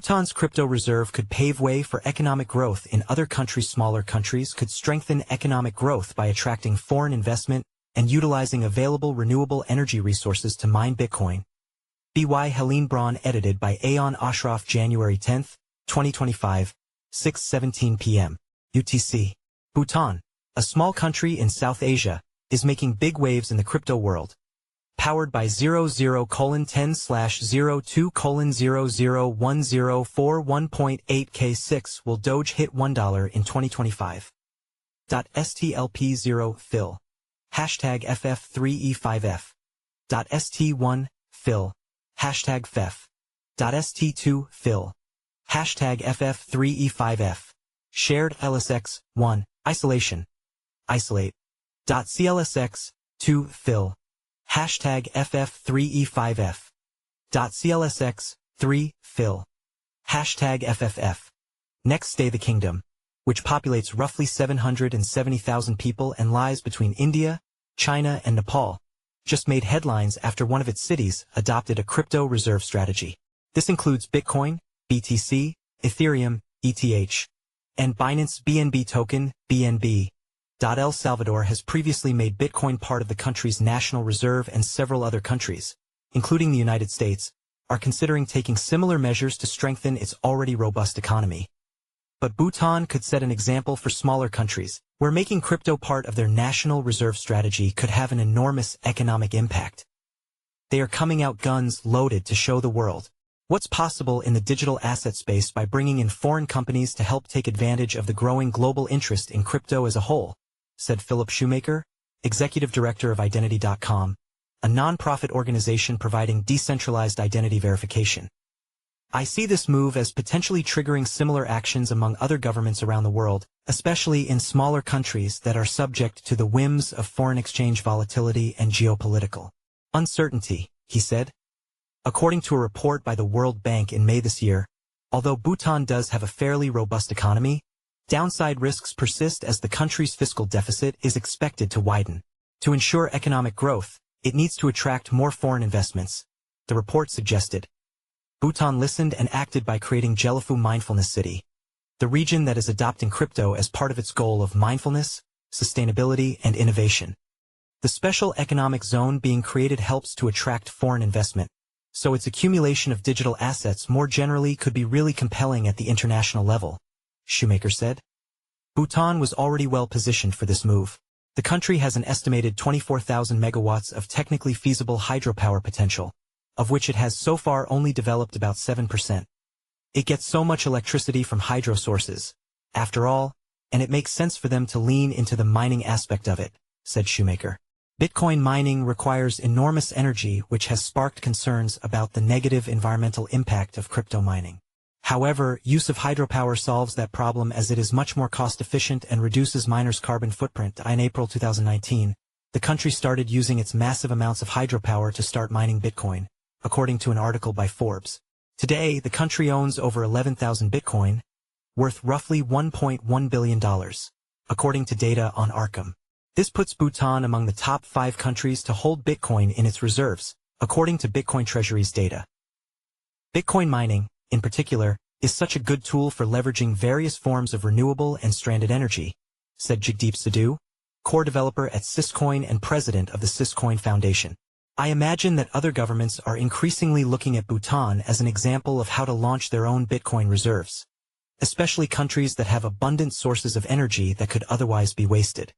Bhutan's crypto reserve could pave way for economic growth in other countries. Smaller countries could strengthen economic growth by attracting foreign investment and utilizing available renewable energy resources to mine Bitcoin. By Helene Braun, edited by Aoyon Ashraf, January 10, 2025, 6:17 p.m. UTC. Bhutan, a small country in South Asia, is making big waves in the crypto world. Powered by 00:10/02:001041.8 will DOGE hit $1 in 2025. STLP0 Phil. Hashtag FF3E5F. ST1 Phil. Hashtag FEF. ST2 Phil. Hashtag FF3E5F. Shared LSX 1. Isolation. Isolate. CLSX 2 Phil. Hashtag FF3E5F. CLSX 3 Phil. Hashtag FFF. NextStayThe Kingdom, which populates roughly 770,000 people and lies between India, China, and Nepal, just made headlines after one of its cities adopted a crypto reserve strategy. This includes Bitcoin, BTC, Ethereum, ETH, and Binance BNB token, BNB. El Salvador has previously made Bitcoin part of the country's national reserve, and several other countries, including the United States, are considering taking similar measures to strengthen its already robust economy. But Bhutan could set an example for smaller countries, where making crypto part of their national reserve strategy could have an enormous economic impact. They are coming out guns loaded to show the world what's possible in the digital asset space by bringing in foreign companies to help take advantage of the growing global interest in crypto as a whole, said Phillip Shoemaker, executive director of identity.Com, a non-profit organization providing decentralized identity verification. I see this move as potentially triggering similar actions among other governments around the world, especially in smaller countries that are subject to the whims of foreign exchange volatility and geopolitical uncertainty, he said. According to a report by the World Bank in May this year, although Bhutan does have a fairly robust economy, downside risks persist as the country's fiscal deficit is expected to widen. To ensure economic growth, it needs to attract more foreign investments, the report suggested. Bhutan listened and acted by creating Gelephu Mindfulness City, the region that is adopting crypto as part of its goal of mindfulness, sustainability, and innovation. The special economic zone being created helps to attract foreign investment, so its accumulation of digital assets more generally could be really compelling at the international level, Shoemaker said. Bhutan was already well positioned for this move. The country has an estimated 24,000 megawatts of technically feasible hydropower potential, of which it has so far only developed about 7%. It gets so much electricity from hydro sources, after all, and it makes sense for them to lean into the mining aspect of it, said Shoemaker. Bitcoin mining requires enormous energy, which has sparked concerns about the negative environmental impact of crypto mining. However, use of hydropower solves that problem as it is much more cost-efficient and reduces miners' carbon footprint. In April 2019, the country started using its massive amounts of hydropower to start mining Bitcoin, according to an article by Forbes. Today, the country owns over 11,000 Bitcoin, worth roughly $1.1 billion, according to data on Arkham. This puts Bhutan among the top 5 countries to hold Bitcoin in its reserves, according to Bitcoin Treasury's data. Bitcoin mining, in particular, is such a good tool for leveraging various forms of renewable and stranded energy, said Jagdeep Sidhu, core developer at Syscoin and president of the Syscoin Foundation. I imagine that other governments are increasingly looking at Bhutan as an example of how to launch their own Bitcoin reserves, especially countries that have abundant sources of energy that could otherwise be wasted.